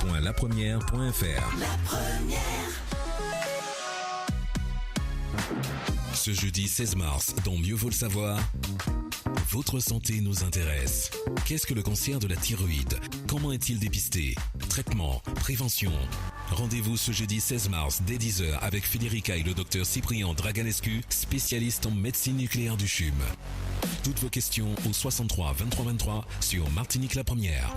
www.lapremière.fr. La première. Ce jeudi 16 mars, dans Mieux vaut le savoir, votre santé nous intéresse. Qu'est-ce que le cancer de la thyroïde? Comment est-il dépisté? Traitement, prévention. Rendez-vous ce jeudi 16 mars dès 10h avec Federica et le docteur Cyprien Draganescu, spécialiste en médecine nucléaire du CHUM. Toutes vos questions au 63 23 23 sur Martinique la Première.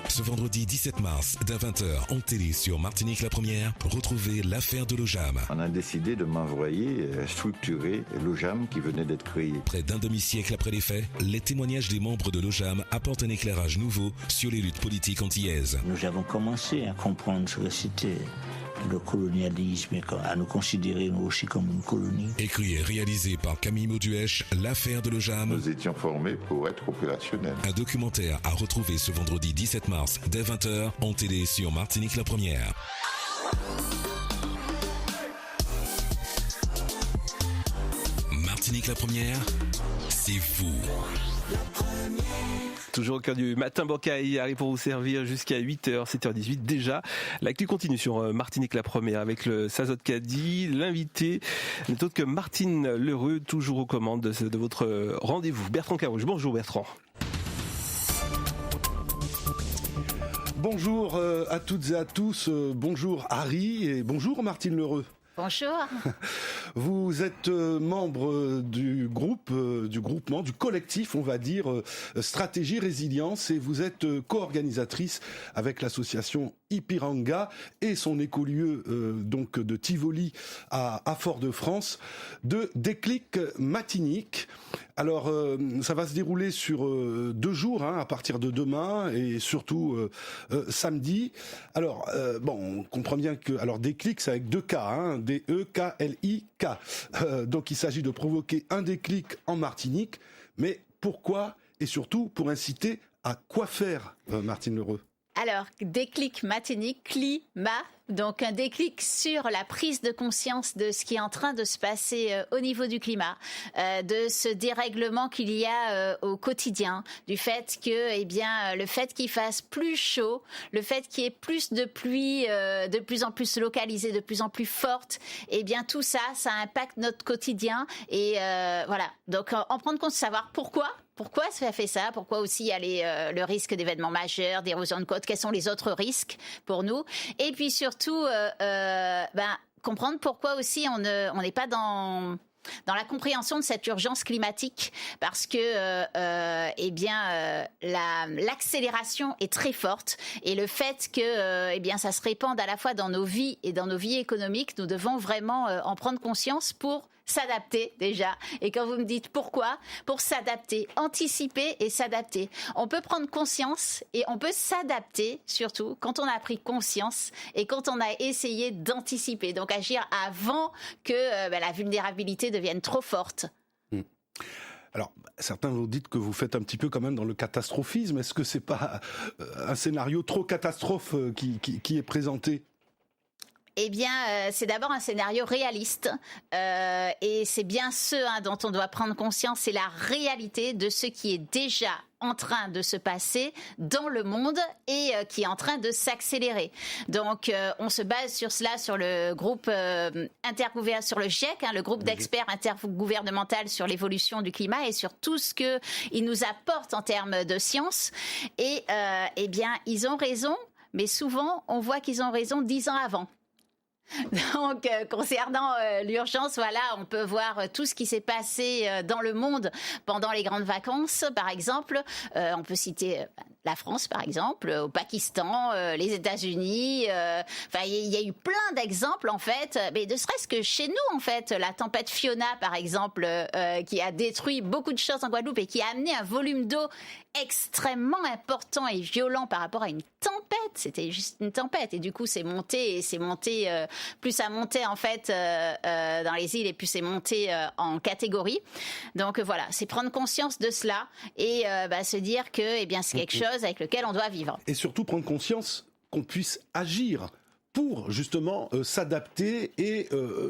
Ce vendredi 17 mars, dès 20h, en télé sur Martinique la Première, retrouvez l'affaire de l'OJAM. On a décidé de m'envoyer structurer l'OJAM qui venait d'être créé. Près d'un demi-siècle après les faits, les témoignages des membres de l'OJAM apportent un éclairage nouveau sur les luttes politiques antillaises. Nous avons commencé à comprendre ce que c'était le colonialisme, à nous considérer nous aussi comme une colonie. Écrit et réalisé par Camille Mauduèche, l'affaire de l'OJAM. Nous étions formés pour être opérationnels. Un documentaire à retrouver ce vendredi 17 mars dès 20h en télé sur Martinique la Première. Martinique la Première, c'est vous. Toujours au cœur du matin Bocaille, arrive pour vous servir jusqu'à 8h, 7h18 déjà. L'actu continue sur Martinique la Première avec le Sazot Kadi. L'invité n'est autre que Martine L'Heureux, toujours aux commandes de votre rendez-vous. Bertrand Carouge, bonjour Bertrand. Bonjour à toutes et à tous, bonjour Harry et bonjour Martine L'Heureux. Bonjour. Vous êtes membre du groupement, du collectif, on va dire, Stratégie Résilience, et vous êtes co-organisatrice avec l'association Ipiranga et son écolieu donc de Tivoli à Fort-de-France, de Déclic Matinique. Alors, ça va se dérouler sur 2 jours, à partir de demain et surtout samedi. Alors, on comprend bien que Déclic, c'est avec 2 K, D-E-K-L-I-K. Donc, il s'agit de provoquer un déclic en Martinique. Mais pourquoi et surtout pour inciter à quoi faire, Martine L'Heureux? Alors, déclic matinique, climat, donc un déclic sur la prise de conscience de ce qui est en train de se passer au niveau du climat, de ce dérèglement qu'il y a au quotidien, du fait que, le fait qu'il fasse plus chaud, le fait qu'il y ait plus de pluie, de plus en plus localisée, de plus en plus forte, tout ça impacte notre quotidien et voilà. Donc, en prendre compte, savoir pourquoi ça fait ça, pourquoi aussi il y a le risque d'événements majeurs, d'érosion de côtes, quels sont les autres risques pour nous, et puis surtout comprendre pourquoi aussi on n'est pas dans la compréhension de cette urgence climatique, parce que l'accélération est très forte, et le fait que ça se répande à la fois dans nos vies et dans nos vies économiques, nous devons vraiment en prendre conscience pour s'adapter déjà. Et quand vous me dites pourquoi, pour s'adapter, anticiper et s'adapter. On peut prendre conscience et on peut s'adapter surtout quand on a pris conscience et quand on a essayé d'anticiper. Donc agir avant que la vulnérabilité devienne trop forte. Alors, certains vous dites que vous faites un petit peu quand même dans le catastrophisme. Est-ce que c'est pas un scénario trop catastrophe qui est présenté ? C'est d'abord un scénario réaliste et c'est bien ce dont on doit prendre conscience, c'est la réalité de ce qui est déjà en train de se passer dans le monde et qui est en train de s'accélérer. Donc, on se base sur cela, sur le groupe sur le GIEC, le groupe d'experts intergouvernemental sur l'évolution du climat et sur tout ce que il nous apporte en termes de science. Et ils ont raison, mais souvent, on voit qu'ils ont raison 10 ans avant. Donc, concernant l'urgence, on peut voir tout ce qui s'est passé dans le monde pendant les grandes vacances, par exemple. On peut citer la France, par exemple, au Pakistan, les États-Unis. Il y a eu plein d'exemples, en fait. Mais ne serait-ce que chez nous, en fait, la tempête Fiona, par exemple, qui a détruit beaucoup de choses en Guadeloupe et qui a amené un volume d'eau extrêmement important et violent par rapport à une tempête. C'était juste une tempête. Et du coup, c'est monté, plus ça montait, en fait, dans les îles, et plus c'est monté en catégorie. Donc, voilà, c'est prendre conscience de cela et se dire que, c'est quelque chose avec lequel on doit vivre. Et surtout prendre conscience qu'on puisse agir pour, justement, s'adapter et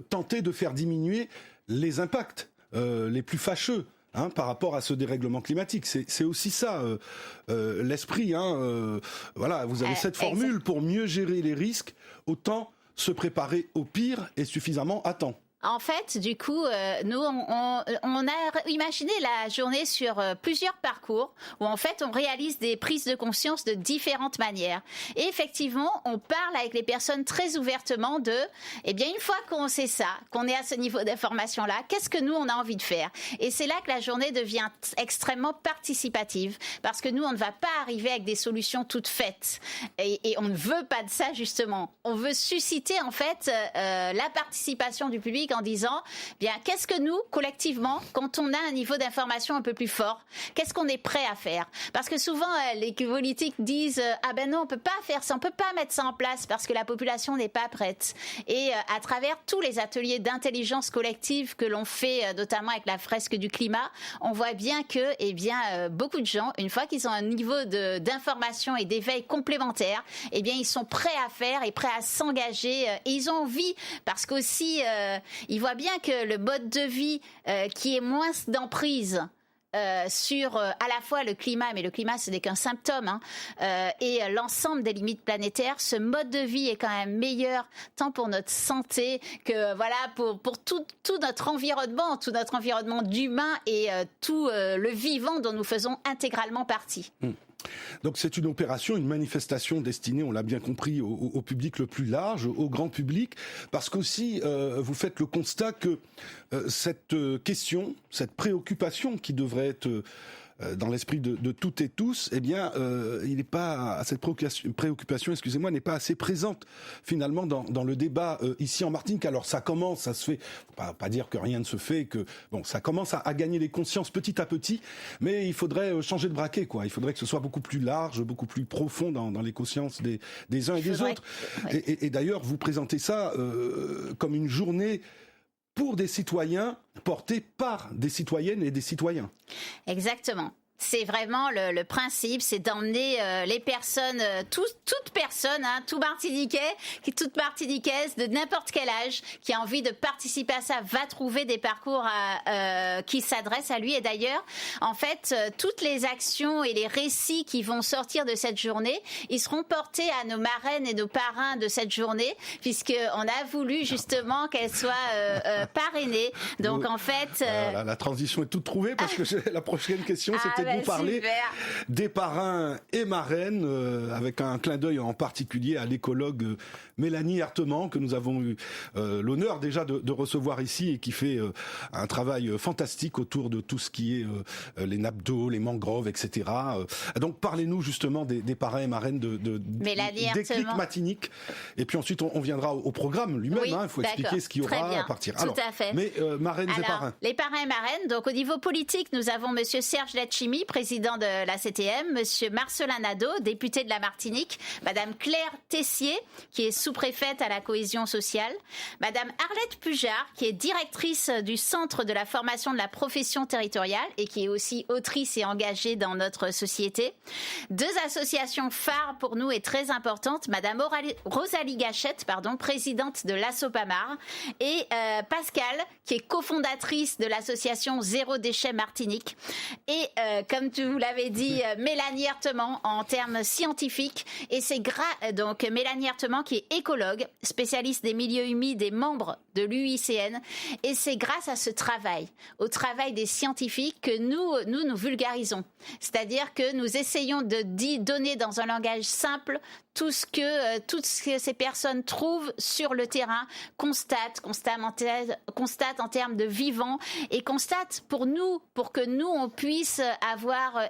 tenter de faire diminuer les impacts les plus fâcheux par rapport à ce dérèglement climatique. C'est aussi ça l'esprit. Voilà, vous avez cette formule pour mieux gérer les risques, autant se préparer au pire et suffisamment à temps. En fait, du coup, nous, on a imaginé la journée sur plusieurs parcours où, en fait, on réalise des prises de conscience de différentes manières. Et effectivement, on parle avec les personnes très ouvertement de, eh bien, une fois qu'on sait ça, qu'on est à ce niveau d'information-là, qu'est-ce que nous, on a envie de faire? Et c'est là que la journée devient extrêmement participative, parce que nous, on ne va pas arriver avec des solutions toutes faites. Et on ne veut pas de ça, justement. On veut susciter, en fait, la participation du public en disant, bien, qu'est-ce que nous, collectivement, quand on a un niveau d'information un peu plus fort, qu'est-ce qu'on est prêt à faire? Parce que souvent, les politiques disent, ah ben non, on peut pas faire ça, on peut pas mettre ça en place parce que la population n'est pas prête. Et à travers tous les ateliers d'intelligence collective que l'on fait, notamment avec la fresque du climat, on voit bien que, eh bien, beaucoup de gens, une fois qu'ils ont un niveau d'information et d'éveil complémentaire, eh bien, ils sont prêts à faire et prêts à s'engager et ils ont envie, parce qu'aussi, ils voient bien que le mode de vie qui est moins d'emprise sur à la fois le climat, mais le climat ce n'est qu'un symptôme, et l'ensemble des limites planétaires, ce mode de vie est quand même meilleur tant pour notre santé que voilà pour tout notre environnement d'humain et tout le vivant dont nous faisons intégralement partie. Donc c'est une opération, une manifestation destinée, on l'a bien compris, au public le plus large, au grand public, parce qu'aussi vous faites le constat que cette question, cette préoccupation qui devrait être dans l'esprit de toutes et tous, eh bien, il n'est pas cette préoccupation, excusez-moi, n'est pas assez présente finalement dans le débat ici en Martinique. Alors ça commence, ça se fait, faut pas dire que rien ne se fait, que bon, ça commence à gagner les consciences petit à petit, mais il faudrait changer de braquet, quoi. Il faudrait que ce soit beaucoup plus large, beaucoup plus profond dans les consciences des uns et des autres. Ouais. Et d'ailleurs, vous présentez ça comme une journée pour des citoyens, portés par des citoyennes et des citoyens. Exactement. C'est vraiment le principe, c'est d'emmener les personnes, toute personne, toute martiniquaise de n'importe quel âge qui a envie de participer à ça va trouver des parcours qui s'adressent à lui. Et d'ailleurs, en fait, toutes les actions et les récits qui vont sortir de cette journée, ils seront portés à nos marraines et nos parrains de cette journée, puisqu'on a voulu justement qu'elles soient parrainées. Donc en fait... La transition est toute trouvée, parce que la prochaine question, c'était de vous parler des parrains et marraines, avec un clin d'œil en particulier à l'écologue Mélanie Artemant, que nous avons eu l'honneur déjà de recevoir ici et qui fait un travail fantastique autour de tout ce qui est les nappes d'eau, les mangroves, etc. Donc parlez-nous justement des parrains et marraines de Déclic Martinique. Et puis ensuite on viendra au programme lui-même. Oui, il faut expliquer ce qu'il y aura à partir. Tout à fait. Mais marraines et parrains. Les parrains et marraines, donc au niveau politique, nous avons monsieur Serge Letchimy, président de la CTM, monsieur Marcelin Nadeau, député de la Martinique, madame Claire Tessier, qui est sous-préfète à la cohésion sociale, madame Arlette Pujard, qui est directrice du Centre de la formation de la profession territoriale et qui est aussi autrice et engagée dans notre société. Deux associations phares pour nous et très importantes, madame Rosalie Gachette, présidente de l'Assopamar, et Pascal, qui est cofondatrice de l'association Zéro Déchet Martinique. Et comme vous l'avez dit, Mélanie Artemant en termes scientifiques. Et c'est donc Mélanie Artemant qui est écologue, spécialiste des milieux humides et membre de l'UICN. Et c'est grâce à ce travail, au travail des scientifiques, que nous vulgarisons. C'est-à-dire que nous essayons de donner dans un langage simple tout ce que ces personnes trouvent sur le terrain, constatent en termes de vivant et constatent pour que nous on puisse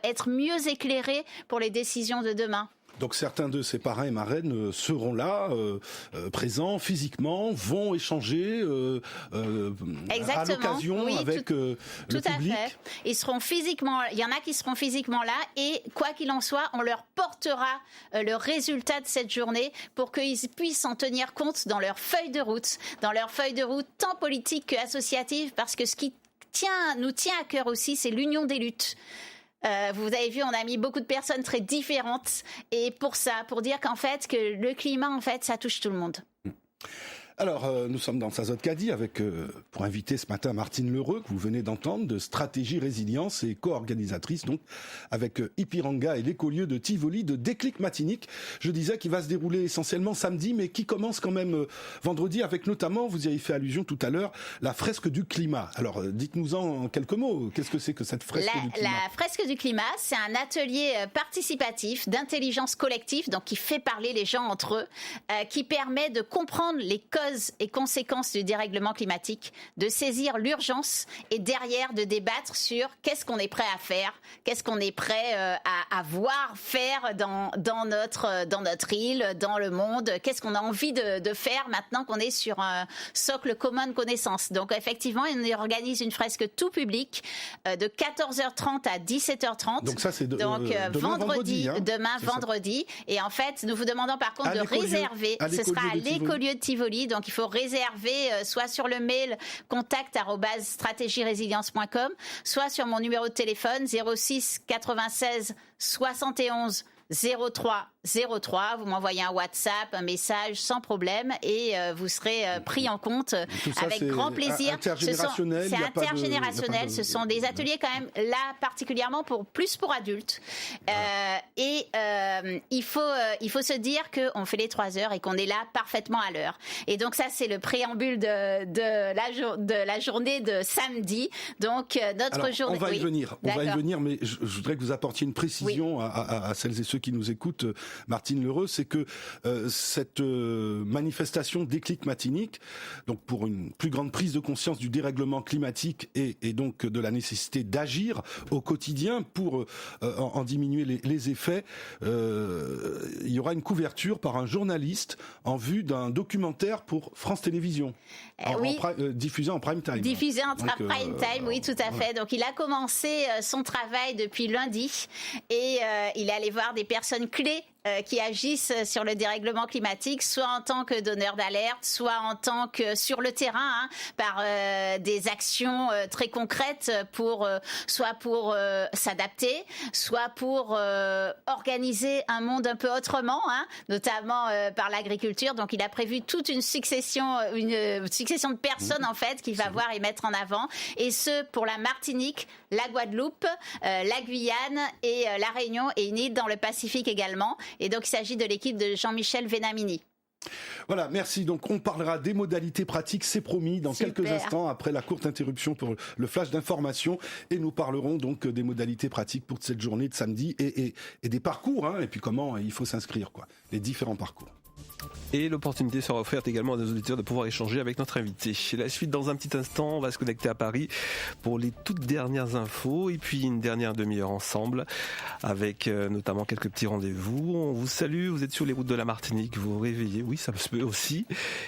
être mieux éclairés pour les décisions de demain. Donc certains de ces parrains et marraines seront là, présents physiquement, vont échanger à l'occasion avec le public. Tout à fait. Il y en a qui seront physiquement là et quoi qu'il en soit, on leur portera le résultat de cette journée pour qu'ils puissent en tenir compte dans leur feuille de route tant politique qu'associative, parce que ce qui nous tient à cœur aussi, c'est l'union des luttes. Vous avez vu, on a mis beaucoup de personnes très différentes et pour dire qu'en fait, que le climat, en fait, ça touche tout le monde. Alors, nous sommes dans Sazot Kadi avec, pour inviter ce matin, Martine L'Heureux, que vous venez d'entendre, de Stratégie Résilience et co-organisatrice, donc, avec Ipiranga et l'écolieu de Tivoli de Déclic Matinique. Je disais qu'il va se dérouler essentiellement samedi, mais qui commence quand même vendredi, avec notamment, vous y avez fait allusion tout à l'heure, la fresque du climat. Alors, dites-nous en quelques mots, qu'est-ce que c'est que cette fresque du climat ? La fresque du climat, c'est un atelier participatif d'intelligence collective, donc qui fait parler les gens entre eux, qui permet de comprendre les causes et conséquences du dérèglement climatique, de saisir l'urgence et derrière de débattre sur qu'est-ce qu'on est prêt à faire, qu'est-ce qu'on est prêt à voir faire dans notre île, dans le monde, qu'est-ce qu'on a envie de faire maintenant qu'on est sur un socle commun de connaissances. Donc effectivement, on organise une fresque tout public de 14h30 à 17h30. Donc ça c'est vendredi, hein, demain vendredi. Et en fait, nous vous demandons par contre de réserver. Ce sera à l'écolieu de Tivoli. Donc il faut réserver soit sur le mail contact@stratégierésilience.com, soit sur mon numéro de téléphone 06 96 71 03 03, vous m'envoyez un WhatsApp, un message sans problème et vous serez pris en compte avec grand plaisir. C'est intergénérationnel, ce sont des ateliers quand même là particulièrement plus pour adultes. Il faut se dire qu'on fait les 3 heures et qu'on est là parfaitement à l'heure. Et donc ça c'est le préambule de la journée de samedi. Donc notre journée. On va y venir, mais je voudrais que vous apportiez une précision à celles et ceux qui nous écoutent. Martine L'Heureux, c'est que cette manifestation Déclic Matinique, donc pour une plus grande prise de conscience du dérèglement climatique et donc de la nécessité d'agir au quotidien pour en diminuer les effets, il y aura une couverture par un journaliste en vue d'un documentaire pour France Télévisions, diffusé en prime time. Diffusé en prime time, oui, tout à fait. Donc il a commencé son travail depuis lundi et il est allé voir des personnes clés qui agissent sur le dérèglement climatique, soit en tant que donneurs d'alerte, soit en tant que sur le terrain, par des actions très concrètes soit pour s'adapter, soit pour organiser un monde un peu autrement, notamment par l'agriculture. Donc il a prévu toute une succession de personnes en fait qu'il va voir et mettre en avant, et ce pour la Martinique, la Guadeloupe, la Guyane et la Réunion et une île dans le Pacifique également. Et donc, il s'agit de l'équipe de Jean-Michel Venamini. Voilà, merci. Donc, on parlera des modalités pratiques, c'est promis, dans quelques instants, après la courte interruption pour le flash d'information. Et nous parlerons donc des modalités pratiques pour cette journée de samedi et des parcours, et puis comment il faut s'inscrire, les différents parcours. Et l'opportunité sera offerte également à nos auditeurs de pouvoir échanger avec notre invité. La suite dans un petit instant, on va se connecter à Paris pour les toutes dernières infos et puis une dernière demi-heure ensemble avec notamment quelques petits rendez-vous. On vous salue, vous êtes sur les routes de la Martinique, vous vous réveillez, oui ça se peut aussi.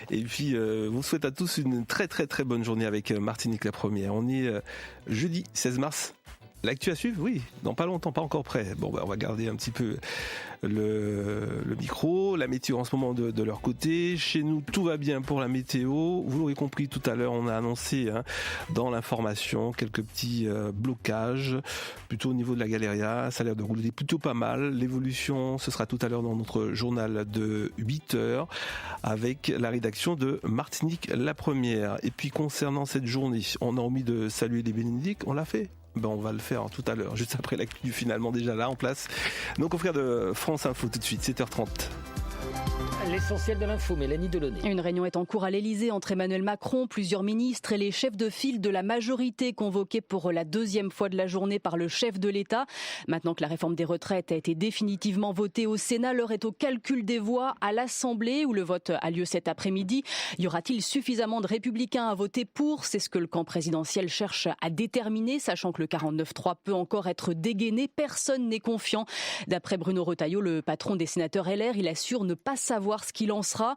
Et puis vous souhaite à tous une très très très bonne journée avec Martinique la première. On est jeudi 16 mars. L'actu à suivre, oui, dans pas longtemps, pas encore prêt. Bon, on va garder un petit peu le micro, la météo en ce moment de leur côté. Chez nous, tout va bien pour la météo. Vous l'aurez compris tout à l'heure, on a annoncé dans l'information quelques petits blocages, plutôt au niveau de la Galéria. Ça a l'air de rouler plutôt pas mal. L'évolution, ce sera tout à l'heure dans notre journal de 8h avec la rédaction de Martinique la première. Et puis concernant cette journée, on a omis de saluer les bénédicts, on l'a fait. On va le faire tout à l'heure, juste après l'actu finalement déjà là en place. Donc confrère de France Info tout de suite, 7h30. L'essentiel de l'info, Mélanie Delaunay. Une réunion est en cours à l'Elysée entre Emmanuel Macron, plusieurs ministres et les chefs de file de la majorité convoqués pour la deuxième fois de la journée par le chef de l'État. Maintenant que la réforme des retraites a été définitivement votée au Sénat, l'heure est au calcul des voix à l'Assemblée où le vote a lieu cet après-midi. Y aura-t-il suffisamment de républicains à voter pour ? C'est ce que le camp présidentiel cherche à déterminer, sachant que le 49-3 peut encore être dégainé. Personne n'est confiant. D'après Bruno Retailleau, le patron des sénateurs LR, il assure ne pas savoir ce qu'il en sera.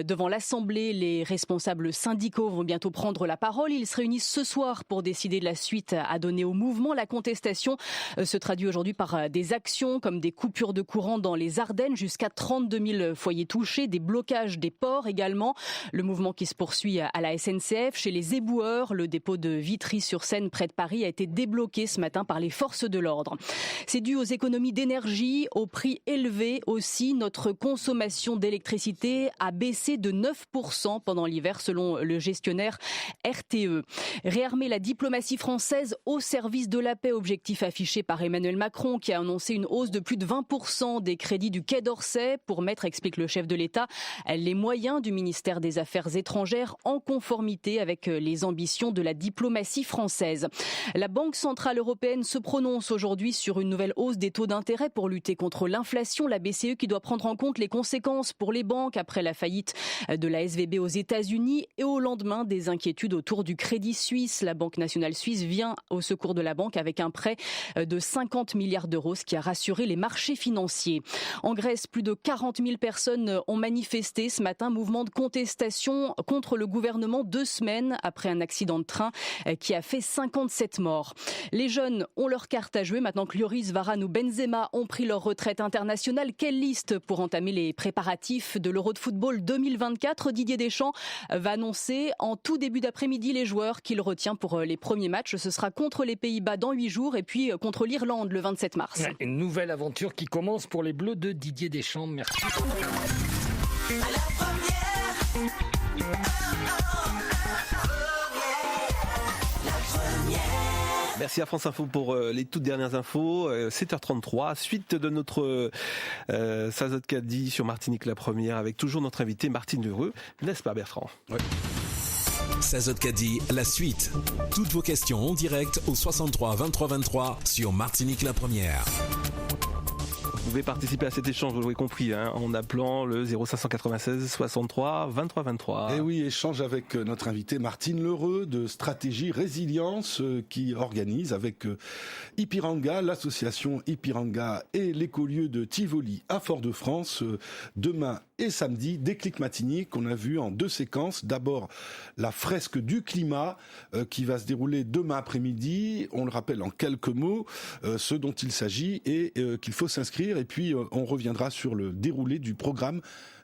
Devant l'Assemblée, les responsables syndicaux vont bientôt prendre la parole. Ils se réunissent ce soir pour décider de la suite à donner au mouvement. La contestation se traduit aujourd'hui par des actions comme des coupures de courant dans les Ardennes, jusqu'à 32 000 foyers touchés, des blocages des ports également. Le mouvement qui se poursuit à la SNCF. Chez les éboueurs, le dépôt de Vitry-sur-Seine près de Paris a été débloqué ce matin par les forces de l'ordre. C'est dû aux économies d'énergie, aux prix élevés aussi. Notre consommation d'électricité l'électricité a baissé de 9% pendant l'hiver selon le gestionnaire RTE. Réarmer la diplomatie française au service de la paix, objectif affiché par Emmanuel Macron qui a annoncé une hausse de plus de 20% des crédits du Quai d'Orsay pour mettre, explique le chef de l'État, les moyens du ministère des Affaires étrangères en conformité avec les ambitions de la diplomatie française. La Banque centrale européenne se prononce aujourd'hui sur une nouvelle hausse des taux d'intérêt pour lutter contre l'inflation. La BCE qui doit prendre en compte les conséquences pour les banques après la faillite de la SVB aux États-Unis et au lendemain des inquiétudes autour du Crédit Suisse. La Banque nationale suisse vient au secours de la banque avec un prêt de 50 milliards d'euros, ce qui a rassuré les marchés financiers. En Grèce, plus de 40 000 personnes ont manifesté ce matin, mouvement de contestation contre le gouvernement 2 semaines après un accident de train qui a fait 57 morts. Les jeunes ont leur carte à jouer maintenant que Lloris, Varane ou Benzema ont pris leur retraite internationale. Quelle liste pour entamer les préparatifs de l'Euro de football 2024? Didier Deschamps va annoncer en tout début d'après-midi les joueurs qu'il retient pour les premiers matchs. Ce sera contre les Pays-Bas dans 8 jours et puis contre l'Irlande le 27 mars. Une nouvelle aventure qui commence pour les Bleus de Didier Deschamps. Merci. Merci à France Info pour les toutes dernières infos. 7h33, suite de notre Sazot Caddy sur Martinique la première avec toujours notre invité Martine Lheureux. N'est-ce pas Bertrand? Ouais. Sazot Caddy, la suite. Toutes vos questions en direct au 63 23 23 sur Martinique la première. Vous pouvez participer à cet échange, vous l'avez compris, en appelant le 0596 63 23 23. Et oui, échange avec notre invité Martine Lheureux de Stratégie Résilience qui organise avec Ipiranga, l'association Ipiranga et l'écolieu de Tivoli à Fort-de-France demain et samedi, déclic matinier qu'on a vu en 2 séquences. D'abord, la fresque du climat qui va se dérouler demain après-midi. On le rappelle en quelques mots, ce dont il s'agit et qu'il faut s'inscrire. Et puis, on reviendra sur le déroulé du programme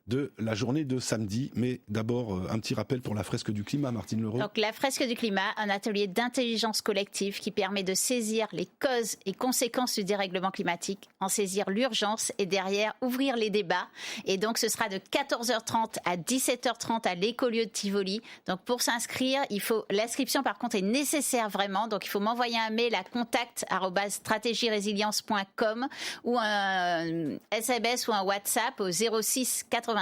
de la journée de samedi. Mais d'abord, un petit rappel pour la fresque du climat, Martine Lheureux. Donc la fresque du climat, un atelier d'intelligence collective qui permet de saisir les causes et conséquences du dérèglement climatique, en saisir l'urgence et derrière ouvrir les débats. Et donc ce sera de 14h30 à 17h30 à l'écolieu de Tivoli. Donc pour s'inscrire, l'inscription par contre est nécessaire vraiment. Donc il faut m'envoyer un mail à contact@stratégierésilience.com ou un SMS ou un WhatsApp au 06 96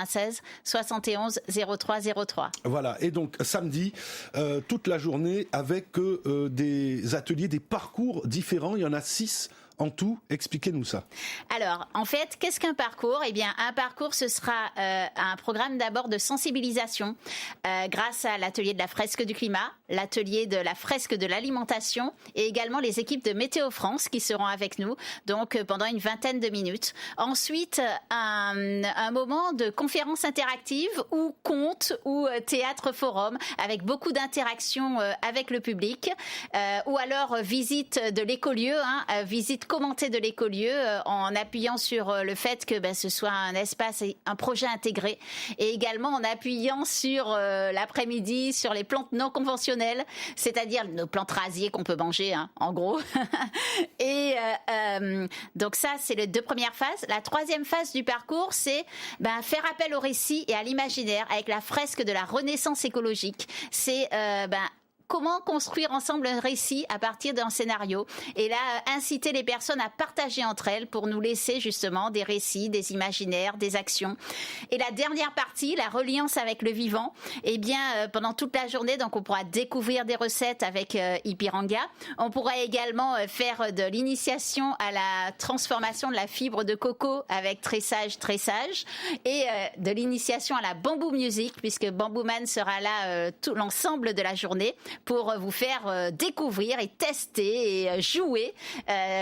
71 03 03. Voilà, et donc samedi, toute la journée avec des ateliers, des parcours différents. Il y en a 6 en tout. Expliquez-nous ça. Alors, en fait, qu'est-ce qu'un parcours? Eh bien, un parcours, ce sera un programme d'abord de sensibilisation grâce à l'atelier de la fresque du climat, l'atelier de la fresque de l'alimentation et également les équipes de Météo France qui seront avec nous, donc pendant une vingtaine de minutes. Ensuite, un moment de conférence interactive ou conte ou théâtre forum avec beaucoup d'interactions avec le public ou alors visite de l'écolieu, visite commentée de l'écolieu en appuyant sur le fait que ce soit un espace et un projet intégré et également en appuyant sur l'après-midi sur les plantes non conventionnelles, c'est-à-dire nos plantes rasiers qu'on peut manger en gros. Et donc ça c'est les 2 premières phases. La 3e phase du parcours c'est faire appel au récit et à l'imaginaire avec la fresque de la renaissance écologique. C'est comment construire ensemble un récit à partir d'un scénario et là inciter les personnes à partager entre elles pour nous laisser justement des récits, des imaginaires, des actions. Et la dernière partie, la reliance avec le vivant, pendant toute la journée, donc on pourra découvrir des recettes avec Ipiranga. On pourra également faire de l'initiation à la transformation de la fibre de coco avec Tressage et de l'initiation à la bamboo music puisque Bambooman sera là tout l'ensemble de la journée pour vous faire découvrir et tester et jouer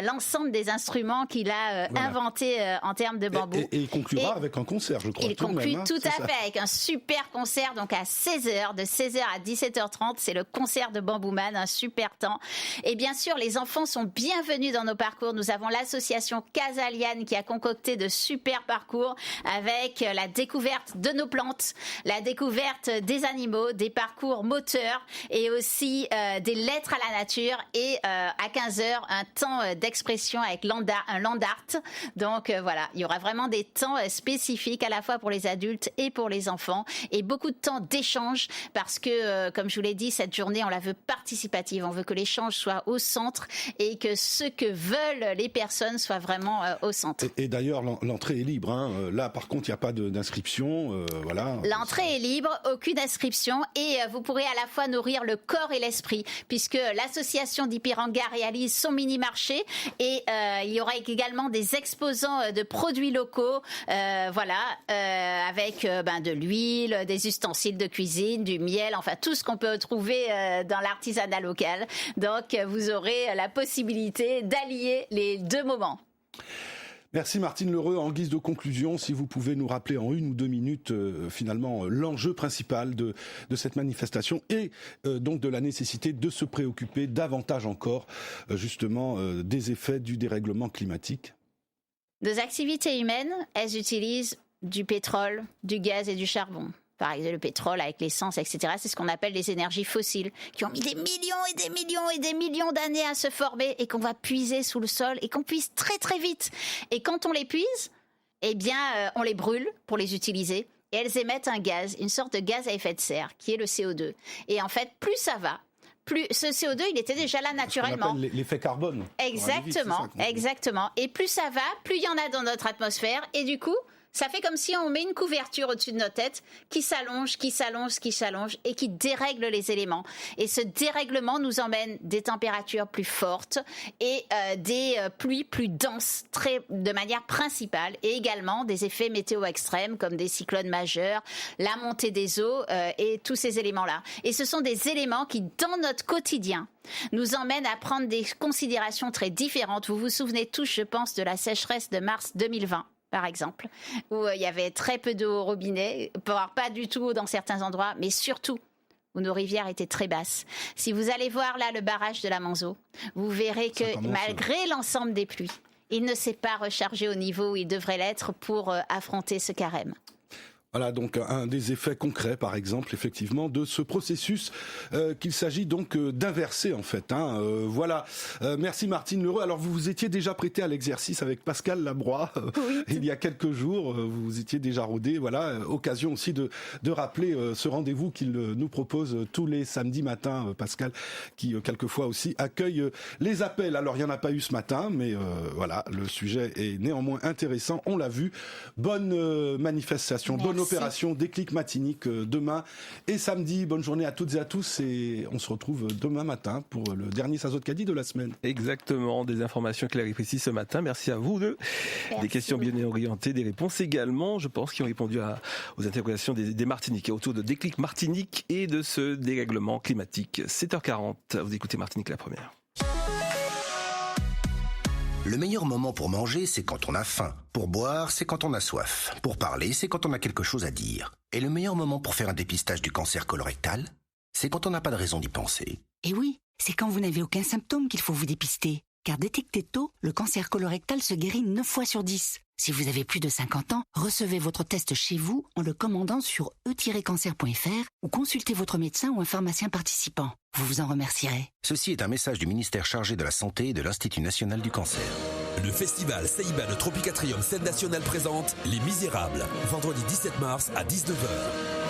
l'ensemble des instruments qu'il a inventés en termes de bambou. Et il conclura avec un concert, je crois. Il conclut tout à fait avec un super concert, donc à 16h, de 16h à 17h30, c'est le concert de Bambooman, un super temps. Et bien sûr, les enfants sont bienvenus dans nos parcours. Nous avons l'association Casaliane qui a concocté de super parcours avec la découverte de nos plantes, la découverte des animaux, des parcours moteurs et aussi aussi des lettres à la nature et à 15h, un temps d'expression avec un land art. Donc voilà, il y aura vraiment des temps spécifiques à la fois pour les adultes et pour les enfants et beaucoup de temps d'échange parce que, comme je vous l'ai dit, cette journée, on la veut participative. On veut que l'échange soit au centre et que ce que veulent les personnes soit vraiment au centre. Et d'ailleurs, l'entrée est libre. Hein. Là, par contre, il n'y a pas d'inscription. Voilà. L'entrée est libre, aucune inscription et vous pourrez à la fois nourrir le corps et l'esprit puisque l'association d'Ipiranga réalise son mini-marché et il y aura également des exposants de produits locaux, avec de l'huile, des ustensiles de cuisine, du miel, enfin tout ce qu'on peut trouver dans l'artisanat local. Donc vous aurez la possibilité d'allier les deux moments. Merci Martine L'Heureux. En guise de conclusion, si vous pouvez nous rappeler en 1 ou 2 minutes finalement l'enjeu principal de cette manifestation et donc de la nécessité de se préoccuper davantage encore justement des effets du dérèglement climatique. Nos activités humaines, elles utilisent du pétrole, du gaz et du charbon. Par exemple, le pétrole avec l'essence, etc. C'est ce qu'on appelle les énergies fossiles, qui ont mis des millions et des millions et des millions d'années à se former et qu'on va puiser sous le sol et qu'on puise très très vite. Et quand on les puise, on les brûle pour les utiliser et elles émettent un gaz, une sorte de gaz à effet de serre, qui est le CO2. Et en fait, plus ça va, plus ce CO2, il était déjà là naturellement. Ce qu'on appelle l'effet carbone. Exactement. Et plus ça va, plus il y en a dans notre atmosphère et du coup, ça fait comme si on met une couverture au-dessus de notre tête qui s'allonge et qui dérègle les éléments. Et ce dérèglement nous emmène des températures plus fortes et des pluies plus denses de manière principale et également des effets météo extrêmes comme des cyclones majeurs, la montée des eaux et tous ces éléments-là. Et ce sont des éléments qui, dans notre quotidien, nous emmènent à prendre des considérations très différentes. Vous vous souvenez tous, je pense, de la sécheresse de mars 2020. Par exemple, où il y avait très peu d'eau au robinet, voire pas du tout dans certains endroits, mais surtout où nos rivières étaient très basses. Si vous allez voir là le barrage de la Manzo, vous verrez que malgré l'ensemble des pluies, il ne s'est pas rechargé au niveau où il devrait l'être pour affronter ce carême. Voilà donc un des effets concrets, par exemple, effectivement, de ce processus qu'il s'agit donc d'inverser en fait. Voilà. Merci Martine L'Heureux. Alors vous vous étiez déjà prêté à l'exercice avec Pascal Labroix il y a quelques jours. Vous vous étiez déjà rodé. Voilà, occasion aussi de rappeler ce rendez-vous qu'il nous propose tous les samedis matins, Pascal, qui quelquefois aussi accueille les appels. Alors il y en a pas eu ce matin, mais voilà, le sujet est néanmoins intéressant. On l'a vu. Bonne manifestation, bonne opération Déclic Matinique demain et samedi. Bonne journée à toutes et à tous et on se retrouve demain matin pour le dernier Sazot Kadi de la semaine. Exactement, des informations claires et précises ce matin. Merci à vous deux. Merci. Des questions bien orientées, des réponses également, je pense, qui ont répondu aux interrogations des Martiniquais autour de Déclic Martinique et de ce dérèglement climatique. 7h40, vous écoutez Martinique la première. Le meilleur moment pour manger, c'est quand on a faim. Pour boire, c'est quand on a soif. Pour parler, c'est quand on a quelque chose à dire. Et le meilleur moment pour faire un dépistage du cancer colorectal, c'est quand on n'a pas de raison d'y penser. Et oui, c'est quand vous n'avez aucun symptôme qu'il faut vous dépister. Car détecté tôt, le cancer colorectal se guérit 9 fois sur 10. Si vous avez plus de 50 ans, recevez votre test chez vous en le commandant sur e-cancer.fr ou consultez votre médecin ou un pharmacien participant. Vous vous en remercierez. Ceci est un message du ministère chargé de la Santé et de l'Institut National du Cancer. Le festival Saïba de Tropicatrium Scène Nationale présente Les Misérables, vendredi 17 mars à 19h.